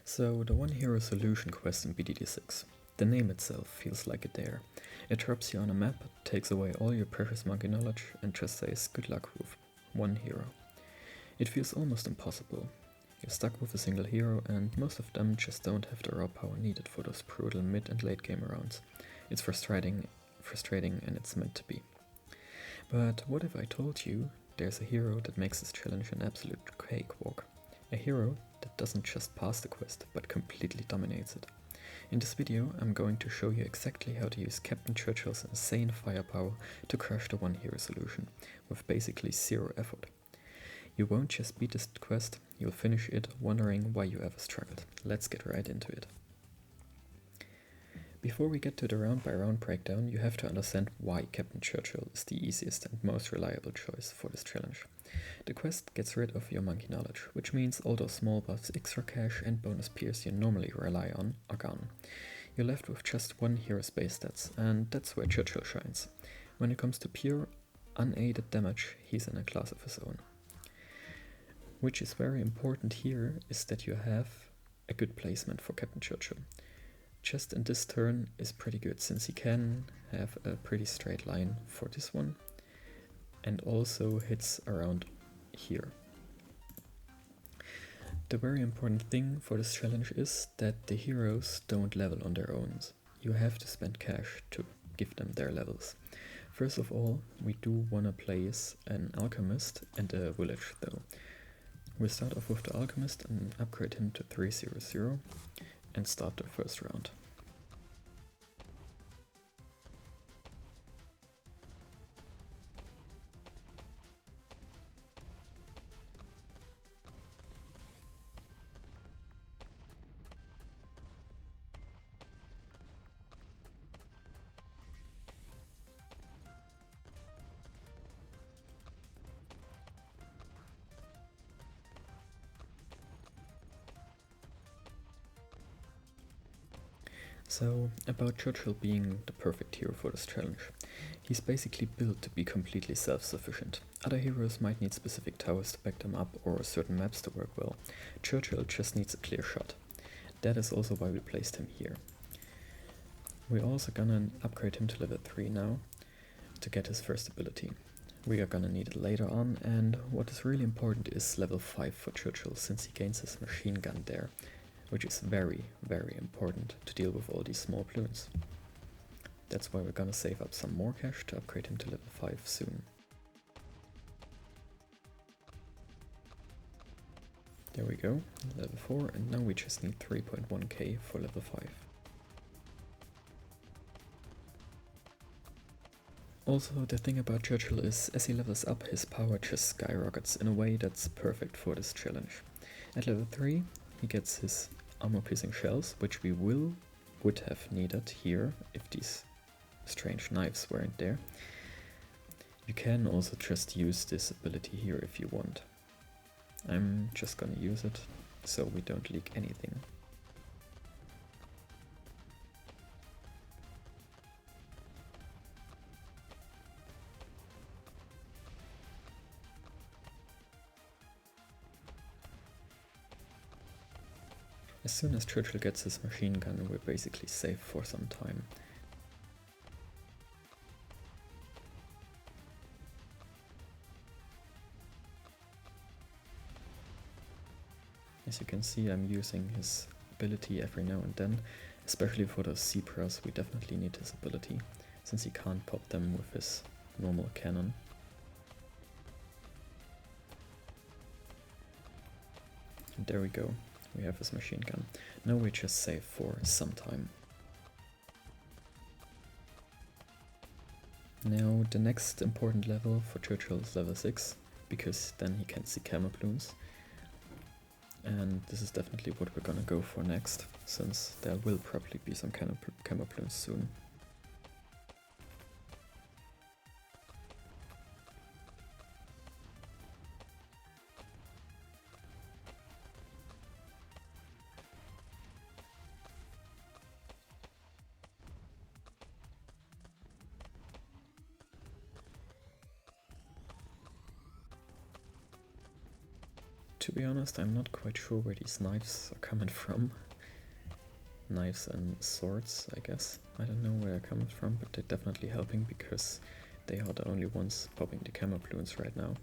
So the One Hero Solution quest in BTD6. The name itself feels like a dare. It drops you on a map, takes away all your precious monkey knowledge, and just says good luck with one hero. It feels almost impossible. You're stuck with a single hero, and most of them just don't have the raw power needed for those brutal mid and late game rounds. It's frustrating, and it's meant to be. But what if I told you there's a hero that makes this challenge an absolute cakewalk? A hero that doesn't just pass the quest, but completely dominates it. In this video, I'm going to show you exactly how to use Captain Churchill's insane firepower to crush the One Hero Solution, with basically zero effort. You won't just beat this quest, you'll finish it wondering why you ever struggled. Let's get right into it. Before we get to the round by round breakdown, you have to understand why Captain Churchill is the easiest and most reliable choice for this challenge. The quest gets rid of your monkey knowledge, which means all those small buffs, extra cash and bonus peers you normally rely on are gone. You're left with just one hero's base stats, and that's where Churchill shines. When it comes to pure, unaided damage, he's in a class of his own. Which is very important here is that you have a good placement for Captain Churchill. Just in this turn is pretty good, since he can have a pretty straight line for this one, and also hits around here. The very important thing for this challenge is that the heroes don't level on their own. You have to spend cash to give them their levels. First of all, we do want to place an alchemist and a village though. We'll start off with the alchemist and upgrade him to 300 and start the first round. So, about Churchill being the perfect hero for this challenge. He's basically built to be completely self-sufficient. Other heroes might need specific towers to back them up or certain maps to work well. Churchill just needs a clear shot. That is also why we placed him here. We're also gonna upgrade him to level 3 now to get his first ability. We are gonna need it later on, and what is really important is level 5 for Churchill, since he gains his machine gun there, which is very, very important to deal with all these small Bloons. That's why we're gonna save up some more cash to upgrade him to level 5 soon. There we go, level 4, and now we just need 3.1k for level 5. Also, the thing about Churchill is, as he levels up, his power just skyrockets in a way that's perfect for this challenge. At level 3, he gets his armor-piercing shells, which we would have needed here if these strange knives weren't there. You can also just use this ability here if you want. I'm just gonna use it so we don't leak anything. As soon as Churchill gets his machine gun, we're basically safe for some time. As you can see, I'm using his ability every now and then, especially for those zebras. We definitely need his ability, since he can't pop them with his normal cannon. And there we go. We have his machine gun. Now we're just safe for some time. Now the next important level for Churchill is level 6, because then he can see camo Bloons. And this is definitely what we're gonna go for next, since there will probably be some camo Bloons soon. To be honest, I'm not quite sure where these knives are coming from. Knives and swords, I guess. I don't know where they're coming from, but they're definitely helping because they are the only ones popping the camo balloons right now.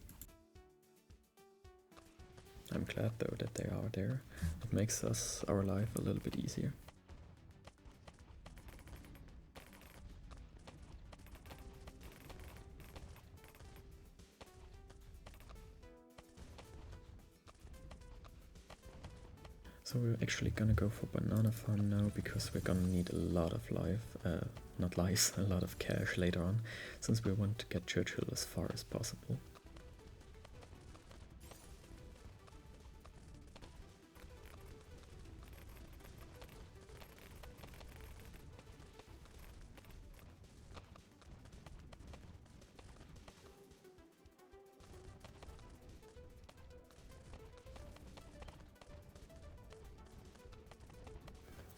I'm glad though that they are there. It makes our life a little bit easier. So we're actually gonna go for banana farm now because we're gonna need a lot of not lives, a lot of cash later on, since we want to get Churchill as far as possible.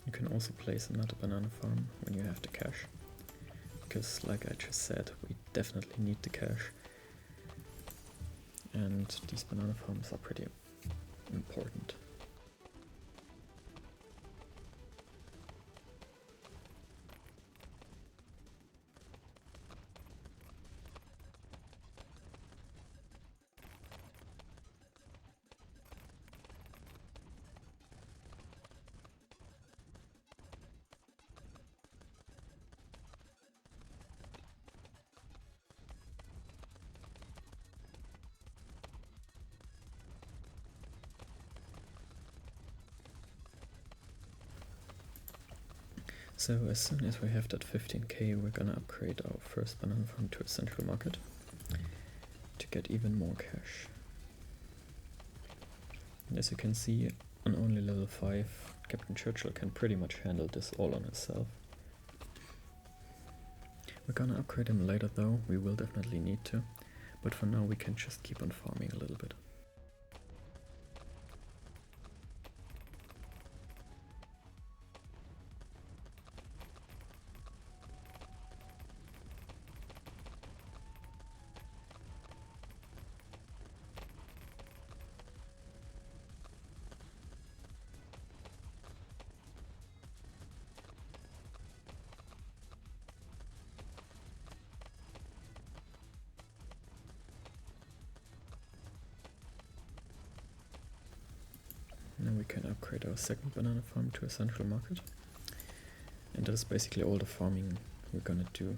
You can also place another banana farm when you have the cash, because like I just said, we definitely need the cash, and these banana farms are pretty important. So as soon as we have that 15k, we're gonna upgrade our first banana farm to a central market to get even more cash. And as you can see, on only level 5, Captain Churchill can pretty much handle this all on himself. We're gonna upgrade him later though, we will definitely need to, but for now we can just keep on farming a little bit. Now we can upgrade our second banana farm to a central market. And that is basically all the farming we're gonna do,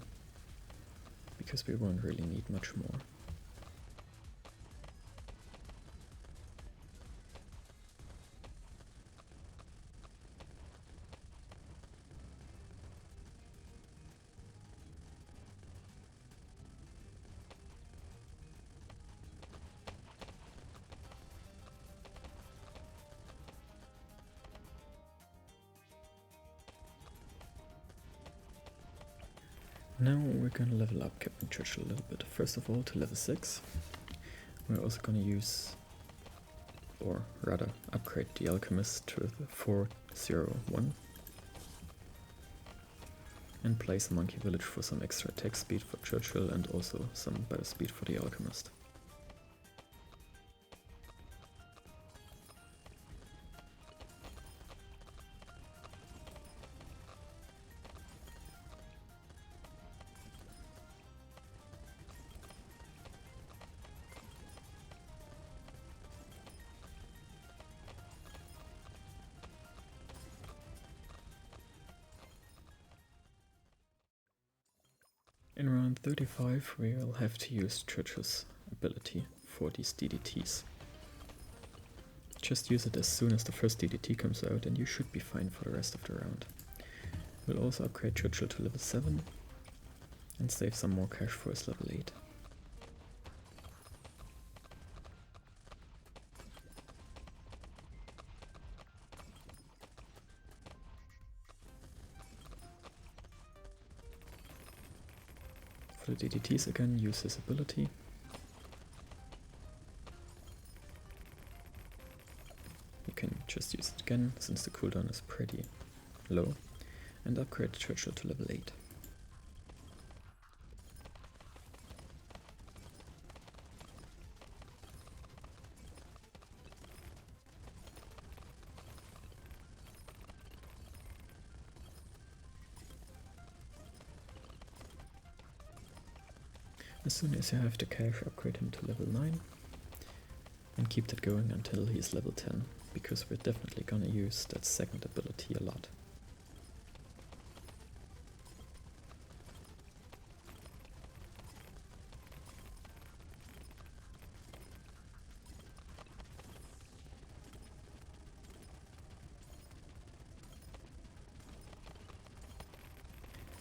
because we won't really need much more. Now we're gonna level up Captain Churchill a little bit. First of all, to level 6. We're also gonna use, or rather upgrade the Alchemist to the 401 and place a monkey village for some extra attack speed for Churchill and also some better speed for the Alchemist. In round 35 we'll have to use Churchill's ability for these DDTs. Just use it as soon as the first DDT comes out and you should be fine for the rest of the round. We'll also upgrade Churchill to level 7 and save some more cash for his level 8. For the DDTs again, use his ability. You can just use it again, since the cooldown is pretty low, and upgrade Churchill to level 8. As soon as you have the cash, upgrade him to level 9 and keep that going until he's level 10, because we're definitely gonna use that second ability a lot.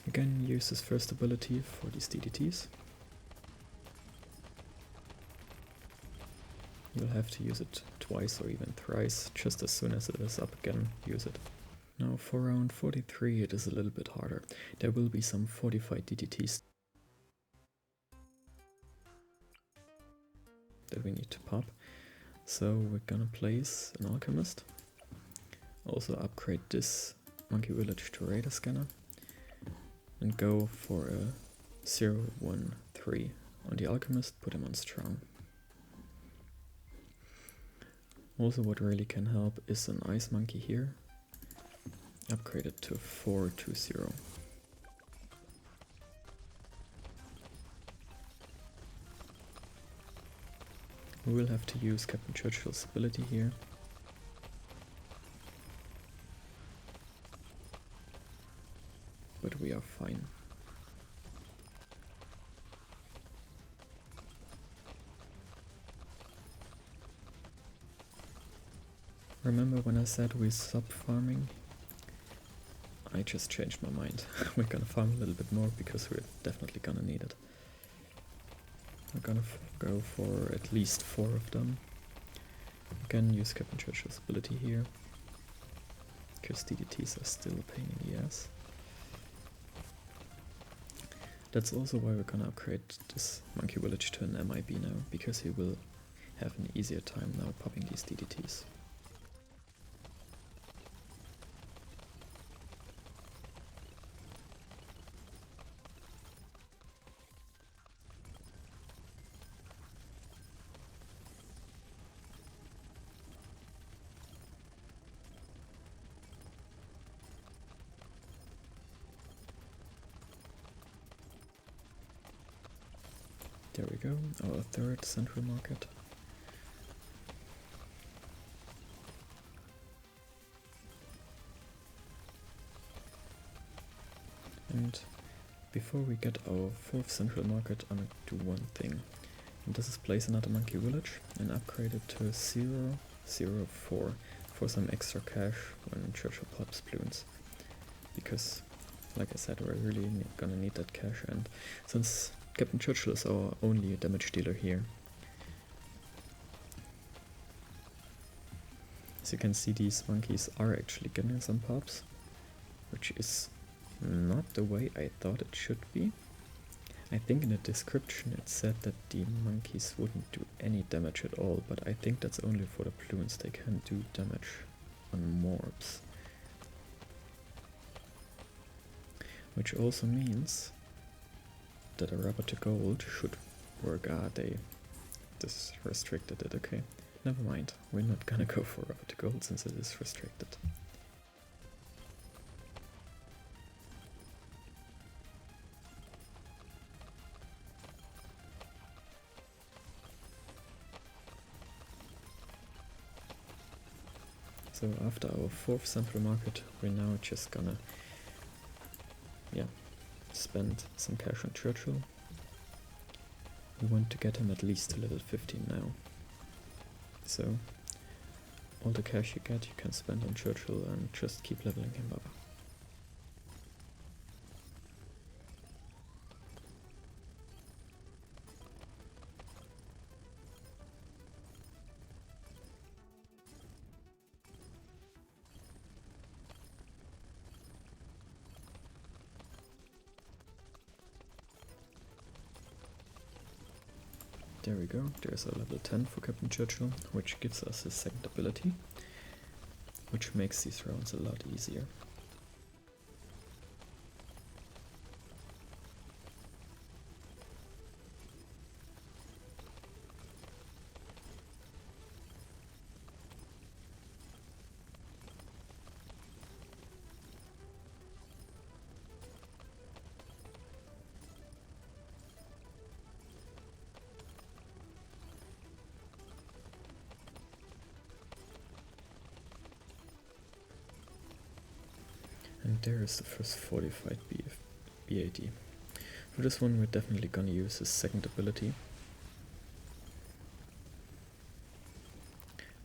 Again, use his first ability for these DDTs. You'll have to use it twice or even thrice, just as soon as it is up again, use it. Now for round 43 it is a little bit harder. There will be some fortified DDTs that we need to pop. So we're gonna place an Alchemist. Also upgrade this Monkey Village to Radar Scanner. And go for a 0-1-3 on the Alchemist, put him on Strong. Also what really can help is an Ice Monkey here. Upgrade it to 4-2-0. We will have to use Captain Churchill's ability here. But we are fine. Remember when I said we stop farming? I just changed my mind. We're gonna farm a little bit more because we're definitely gonna need it. We're gonna go for at least 4 of them. Again, use Captain Churchill's ability here, because DDTs are still a pain in the ass. That's also why we're gonna upgrade this Monkey Village to an MIB now, because he will have an easier time now popping these DDTs. There we go, our third central market. And before we get our fourth central market, I'm gonna do one thing. And this is place another Monkey Village and upgrade it to 0-0-4 for some extra cash when Churchill pops Bloons. Because, like I said, we're really gonna need that cash, and since Captain Churchill is our only damage dealer here. As you can see, these monkeys are actually getting some pops, which is not the way I thought it should be. I think in the description it said that the monkeys wouldn't do any damage at all, but I think that's only for the Bloons. They can do damage on mobs. Which also means that a rubber to gold should work. They just restricted it, okay. Never mind, we're not gonna go for rubber to gold since it is restricted. So after our fourth central market, we're now just gonna spend some cash on Churchill. We want to get him at least to level 15 now. So all the cash you get you can spend on Churchill and just keep leveling him up. There we go, there's a level 10 for Captain Churchill, which gives us his second ability, which makes these rounds a lot easier. And there is the first fortified BAD. For this one we're definitely gonna use his second ability.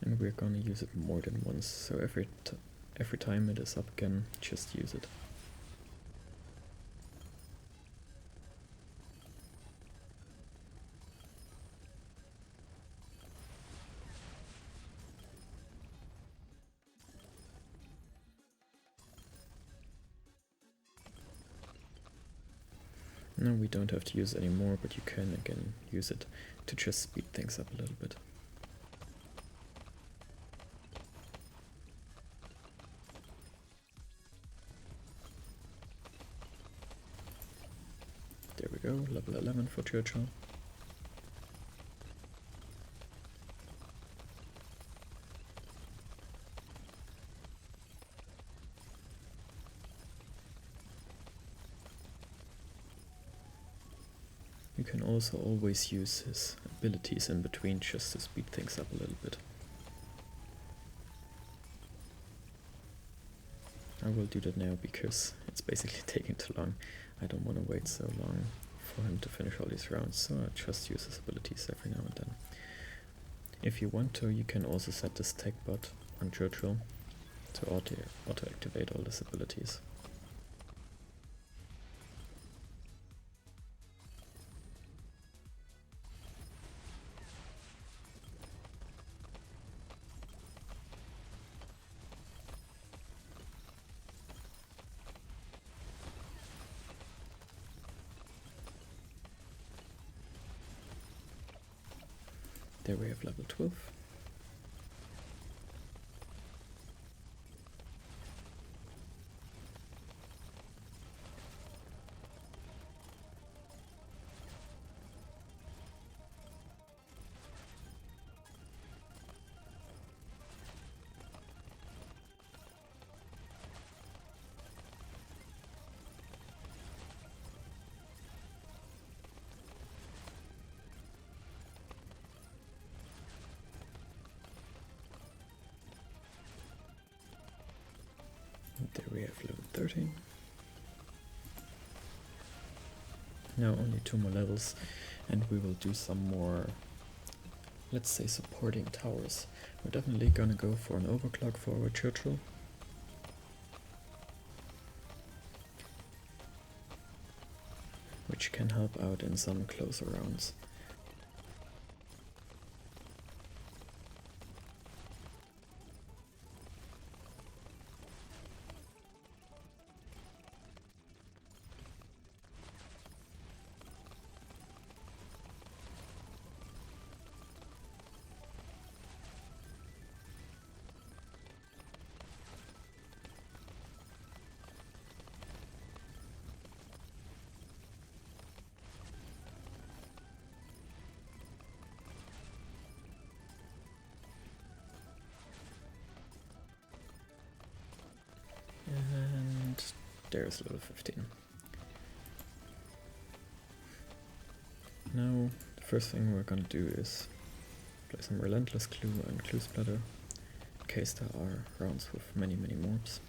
And we're gonna use it more than once, so every time it is up again, just use it. Now we don't have to use it anymore, but you can again use it to just speed things up a little bit. There we go, level 11 for Churchill. You can also always use his abilities in between just to speed things up a little bit. I will do that now because it's basically taking too long. I don't want to wait so long for him to finish all these rounds, so I just use his abilities every now and then. If you want to, you can also set this tech bot on Churchill to auto-activate all his abilities. There we have level 12. There we have level 13. Now only 2 more levels and we will do some more, let's say, supporting towers. We're definitely gonna go for an overclock for our Churchill. Which can help out in some closer rounds. And there's level 15. Now the first thing we're gonna do is play some Relentless Clue and Clue Splatter in case there are rounds with many mobs.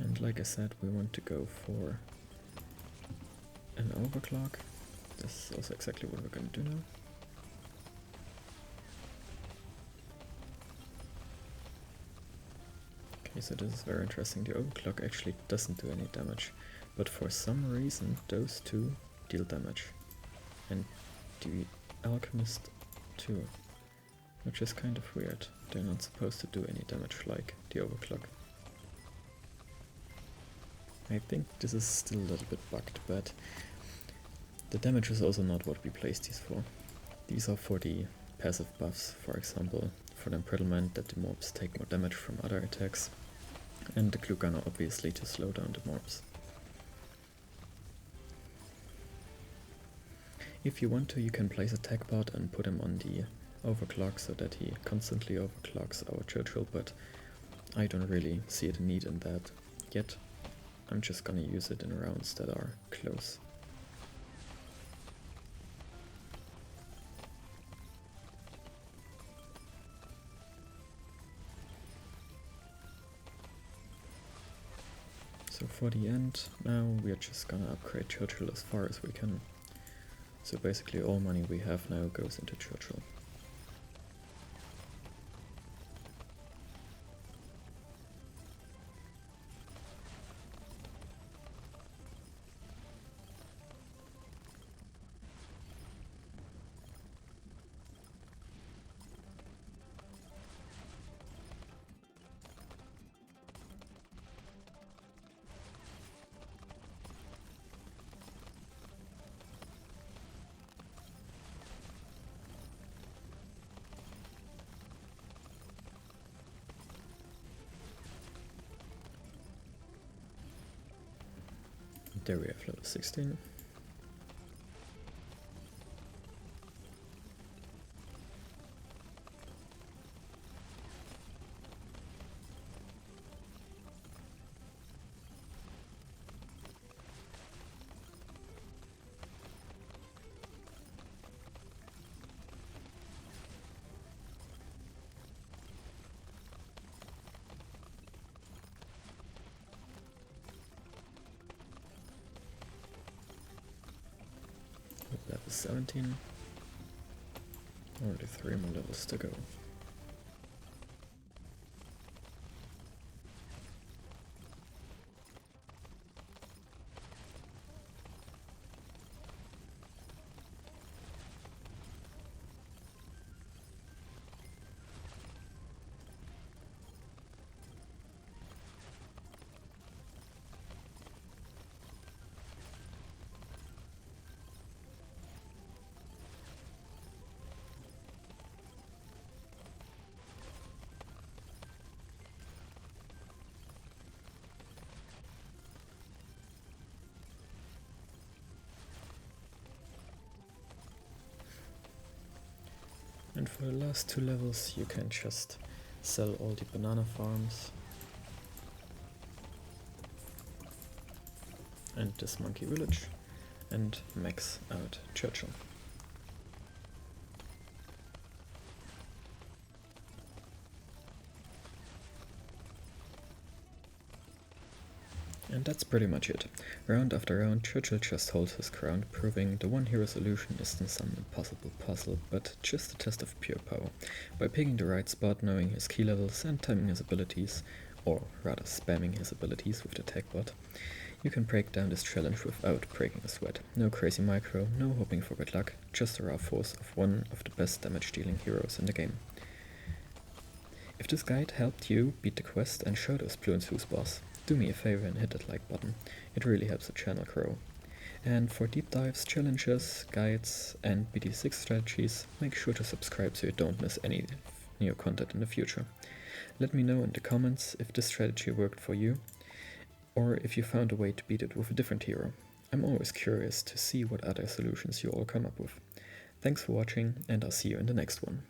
And like I said, we want to go for an overclock. This is also exactly what we're going to do now. Okay, so this is very interesting. The overclock actually doesn't do any damage, but for some reason those two deal damage. And the alchemist too, which is kind of weird. They're not supposed to do any damage like the overclock. I think this is still a little bit bugged, but the damage is also not what we placed these for. These are for the passive buffs, for example, for the embrittlement that the mobs take more damage from other attacks, and the glue gunner obviously to slow down the mobs. If you want to, you can place a tech bot and put him on the overclock so that he constantly overclocks our Churchill, but I don't really see the need in that yet. I'm just gonna use it in rounds that are close. So for the end, now we're just gonna upgrade Churchill as far as we can. So basically all money we have now goes into Churchill. There we have level 16. Level 17. Only 3 more levels to go. And for the last 2 levels you can just sell all the banana farms and this monkey village and max out Churchill. And that's pretty much it. Round after round, Churchill just holds his ground, proving the one hero solution isn't some impossible puzzle, but just a test of pure power. By picking the right spot, knowing his key levels and timing his abilities, or rather spamming his abilities with the tech bot, you can break down this challenge without breaking a sweat. No crazy micro, no hoping for good luck, just a raw force of one of the best damage dealing heroes in the game. If this guide helped you beat the quest and show those Bloons who's boss, do me a favor and hit that like button, it really helps the channel grow. And for deep dives, challenges, guides and BTD6 strategies, make sure to subscribe so you don't miss any new content in the future. Let me know in the comments if this strategy worked for you, or if you found a way to beat it with a different hero. I'm always curious to see what other solutions you all come up with. Thanks for watching, and I'll see you in the next one.